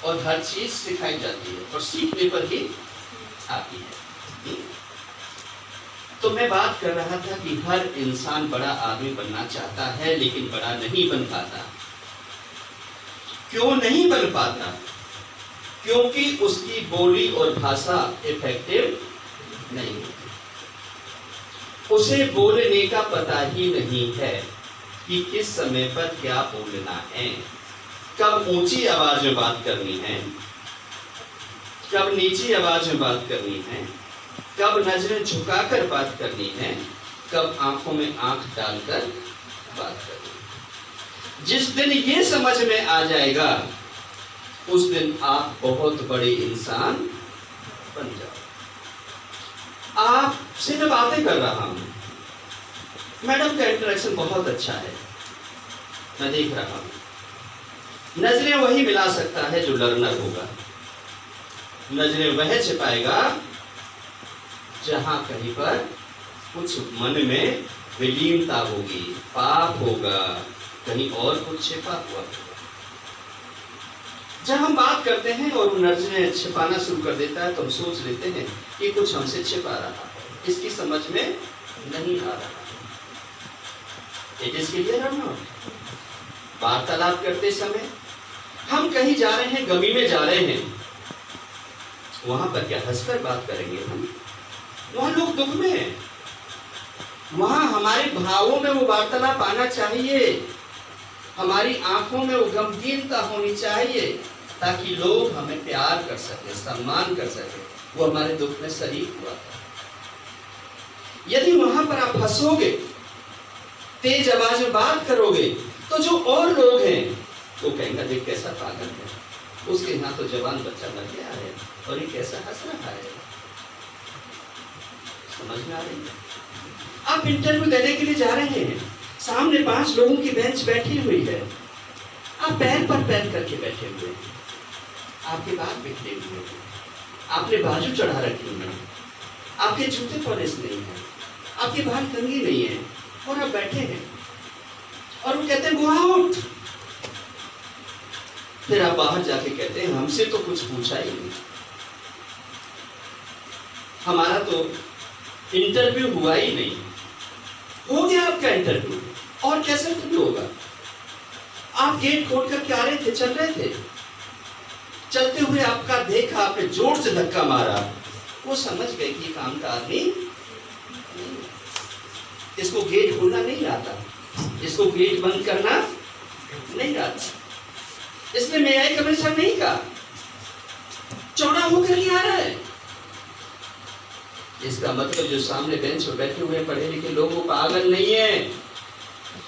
और हर चीज सिखाई जाती है और सीखने पर ही आती है। तो मैं बात कर रहा था कि हर इंसान बड़ा आदमी बनना चाहता है लेकिन बड़ा नहीं बन पाता। क्यों नहीं बन पाता? क्योंकि उसकी बोली और भाषा इफेक्टिव नहीं होती। उसे बोलने का पता ही नहीं है कि किस समय पर क्या बोलना है, कब ऊंची आवाज में बात करनी है, कब नीची आवाज में बात करनी है, कब नजरें झुकाकर बात करनी है, कब आंखों में आंख डालकर बात करनी है। जिस दिन ये समझ में आ जाएगा उस दिन आप बहुत बड़े इंसान बन जाओ। आपसे मैं बातें कर रहा हूं, मैडम का इंटरेक्शन बहुत अच्छा है, मैं देख रहा हूं। नजरें वही मिला सकता है जो लर्नर होगा, नजरें वह छिपाएगा जहां कहीं पर कुछ मन में विलीनता होगी, पाप होगा, कहीं और कुछ छिपा हुआ होगा। जब हम बात करते हैं और वो नजरें छिपाना शुरू कर देता है तो हम सोच लेते हैं कि कुछ हमसे छिपा रहा है, इसकी समझ में नहीं आ रहा। इट इज क्लियर और नॉट? वार्तालाप करते समय हम कहीं जा रहे हैं, गमी में जा रहे हैं, वहां पर क्या हंसकर बात करेंगे हम? वहां लोग दुख में हैं, वहां हमारे भावों में वो वार्तालाप आना चाहिए, हमारी आंखों में वो गंभीरता होनी चाहिए ताकि लोग हमें प्यार कर सके, सम्मान कर सके। वो हमारे दुख में शरीक हुआ था। यदि वहां पर आप हंसोगे, तेज आवाज में बात करोगे, तो जो और लोग हैं वो कहेंगे देख कैसा पागल है, उसके यहाँ तो जवान बच्चा मर गया है और ये कैसा हंस रहा है। समझ में आ रही है? आप इंटरव्यू देने के लिए जा रहे हैं, सामने 5 लोगों की बेंच बैठी हुई है, आप पैर पर पैर करके बैठे हुए हैं, आपके बाल बिखरे हुए हैं, आपने बाजू चढ़ा रखी है, आपके जूते पॉलिश नहीं है, आपके बाल कंघी नहीं है और आप बैठे हैं और वो कहते हैं गो आउट। फिर आप बाहर जाके कहते हैं हमसे तो कुछ पूछा ही नहीं, हमारा तो इंटरव्यू हुआ ही नहीं। हो गया आपका इंटरव्यू, और कैसे इंटरव्यू होगा? आप गेट खोल कर क्या रहे थे, चल रहे थे, चलते हुए आपका देखा, आपने जोर से धक्का मारा, वो समझ गए कि काम का आदमी, इसको गेट खोलना नहीं आता, इसको गेट बंद करना नहीं आता, इसने मैं आई कमरे से नहीं कहा, चौड़ा होकर ही आ रहा है। इसका मतलब जो सामने बेंच पर बैठे हुए पढ़े लिखे लोग वो पागल नहीं है,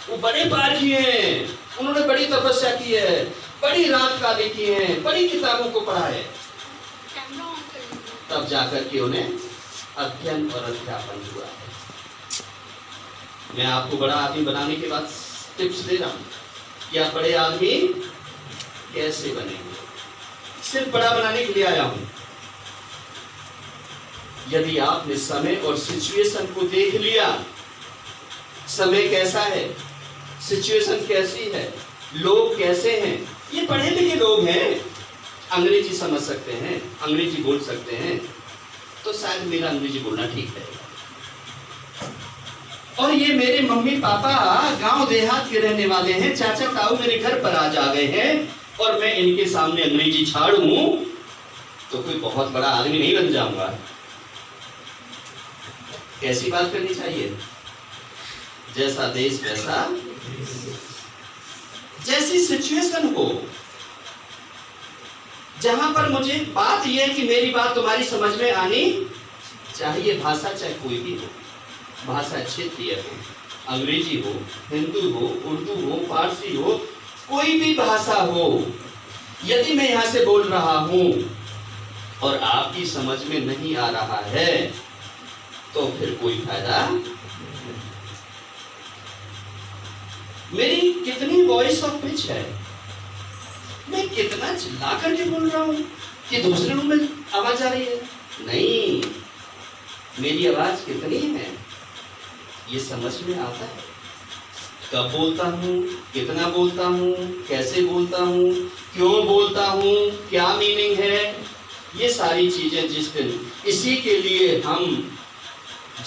वो बड़े पारखी हैं, उन्होंने बड़ी तपस्या की है, बड़ी रात काली की है, बड़ी किताबों को पढ़ा है, तब जाकर के उन्हें अध्ययन और अध्यापन हुआ है। मैं आपको बड़ा आदमी बनाने के बाद टिप्स दे रहा हूं कि आप बड़े आदमी कैसे बनेंगे। सिर्फ बड़ा बनाने के लिए आया हूं। यदि आपने समय और सिचुएशन को देख लिया, समय कैसा है, सिचुएशन कैसी है, लोग कैसे हैं, ये पढ़े लिखे लोग हैं, अंग्रेजी समझ सकते हैं, अंग्रेजी बोल सकते हैं, तो शायद मेरा अंग्रेजी बोलना ठीक है। और ये मेरे मम्मी पापा गांव देहात के रहने वाले हैं, चाचा ताऊ मेरे घर पर आज आ गए हैं और मैं इनके सामने अंग्रेजी छाड़ूं तो कोई बहुत बड़ा आदमी नहीं बन जाऊंगा। कैसी बात करनी चाहिए? जैसा देश वैसा, जैसी सिचुएशन हो, जहां पर मुझे बात यह है कि मेरी बात तुम्हारी समझ में आनी चाहिए। भाषा चाहे कोई भी हो, भाषा क्षेत्रीय हो, अंग्रेजी हो, हिंदू हो, उर्दू हो, फारसी हो, कोई भी भाषा हो, यदि मैं यहां से बोल रहा हूं और आपकी समझ में नहीं आ रहा है तो फिर कोई फायदा। मेरी कितनी वॉइस ऑफ पिच है, मैं कितना चिल्ला करके बोल रहा हूं कि दूसरे रूम में आवाज आ रही है? नहीं, मेरी आवाज कितनी है ये समझ में आता है। कब बोलता हूँ, कितना बोलता हूँ, कैसे बोलता हूँ, क्यों बोलता हूँ, क्या मीनिंग है, ये सारी चीजें जिस दिन इसी के लिए हम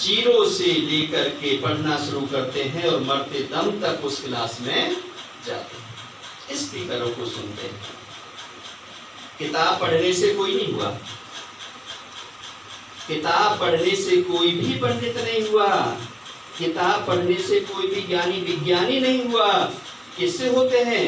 जीरो से लेकर के पढ़ना शुरू करते हैं और मरते दम तक उस क्लास में जाते हैं, स्पीकरों को सुनते हैं। किताब पढ़ने से कोई नहीं हुआ, किताब पढ़ने से कोई भी पंडित नहीं हुआ, किताब पढ़ने से कोई भी ज्ञानी विज्ञानी नहीं हुआ। किससे होते हैं?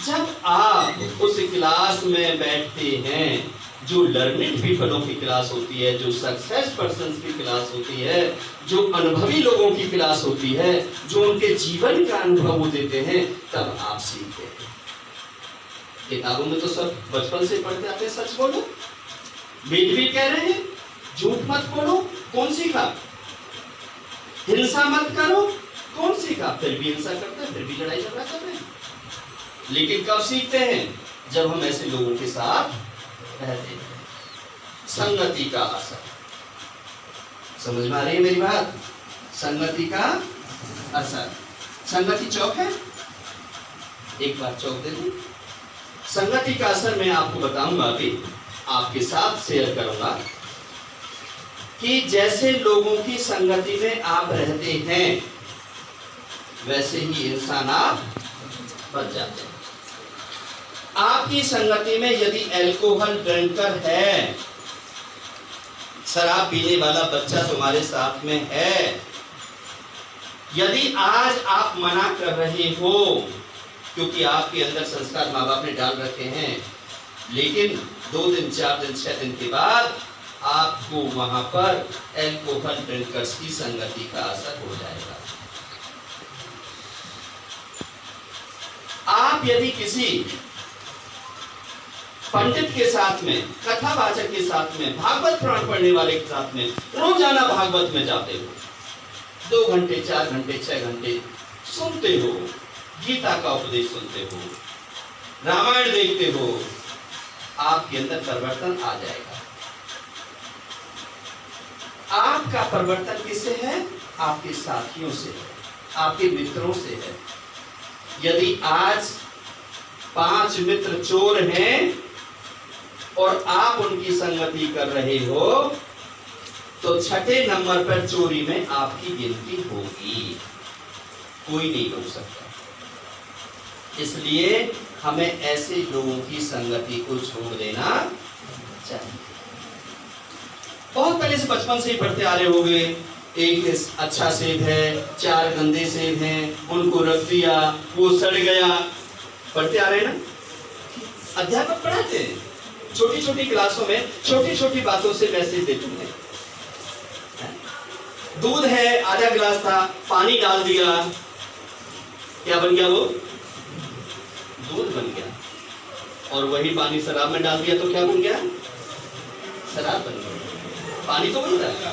जब आप उस क्लास में बैठते हैं, जो लर्निंग पीपलों की क्लास होती है, जो सक्सेस पर्सन्स की क्लास होती है, जो अनुभवी लोगों की क्लास होती है, जो उनके जीवन का अनुभव वो देते हैं, तब आप सीखते हैं। किताबों में तो सब बचपन से पढ़ते आते हैं। सच बोलो, मीठ भी कह रहे हैं, झूठ मत बोलो, कौन सीखा? हिंसा मत करो, कौन सीखा? फिर भी हिंसा करते हैं, फिर भी लड़ाई झगड़ा कर रहे हैं। लेकिन कब सीखते हैं? जब हम ऐसे लोगों के साथ रहते हैं। संगति का असर, समझ में आ रही है मेरी बात? संगति का असर। संगति चौक है, एक बार चौक दे दूं। संगति का असर मैं आपको बताऊंगा, अभी आपके साथ शेयर करूंगा कि जैसे लोगों की संगति में आप रहते हैं, वैसे ही इंसान आप बन जाते हैं। आपकी संगति में यदि अल्कोहल ड्रिंकर है, शराब पीने वाला बच्चा तुम्हारे साथ में है, यदि आज आप मना कर रहे हो क्योंकि आपके अंदर संस्कार माँ बाप ने डाल रखे हैं, लेकिन 2 दिन 4 दिन 6 दिन के बाद आपको वहां पर अल्कोहल ड्रिंकर्स की संगति का असर हो जाएगा। आप यदि किसी पंडित के साथ में, कथावाचक के साथ में, भागवत पुराण पढ़ने वाले के साथ में रोजाना भागवत में जाते हो, 2 घंटे 4 घंटे 6 घंटे सुनते हो, गीता का उपदेश सुनते हो, रामायण देखते हो, आपके अंदर परिवर्तन आ जाएगा। आपका परिवर्तन किससे है? आपके साथियों से है, आपके मित्रों से है। यदि आज 5 मित्र चोर हैं और आप उनकी संगति कर रहे हो, तो 6ठे नंबर पर चोरी में आपकी गिनती होगी, कोई नहीं रोक सकता। इसलिए हमें ऐसे लोगों की संगति को छोड़ देना चाहिए। बहुत पहले से बचपन से ही पढ़ते आ रहे होंगे, एक अच्छा सेब है, 4 गंदे सेब हैं, उनको रख दिया, वो सड़ गया, पढ़ते आ रहे हैं ना। अध्यापक पढ़ाते हैं, छोटी छोटी क्लासों में छोटी छोटी बातों से मैसेज देते हैं। दूध है, आधा गिलास था, पानी डाल दिया, क्या बन गया? वो दूध बन गया। और वही पानी शराब में डाल दिया तो क्या बन गया? शराब बन गया। पानी तो वही था,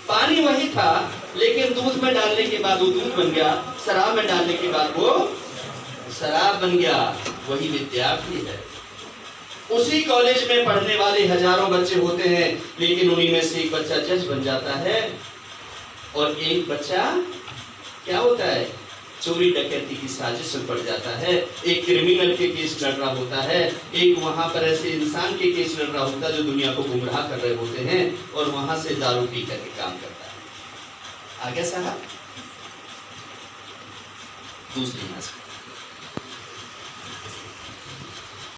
पानी वही था, लेकिन दूध में डालने के बाद वो दूध बन गया, शराब में डालने के बाद वो शराब बन गया। वही विद्यार्थी है। उसी कॉलेज में पढ़ने वाले हजारों बच्चे होते हैं, लेकिन उन्हीं में से एक बच्चा जज बन जाता है और एक बच्चा क्या होता है? चोरी डकैती की साजिश में पड़ जाता है। एक क्रिमिनल के केस लड़ रहा होता है, एक वहां पर ऐसे इंसान के केस लड़ रहा होता है जो दुनिया को गुमराह कर रहे होते हैं, और वहां से दारू पी करके काम करता है। आगे साहब, दूसरी नस्ल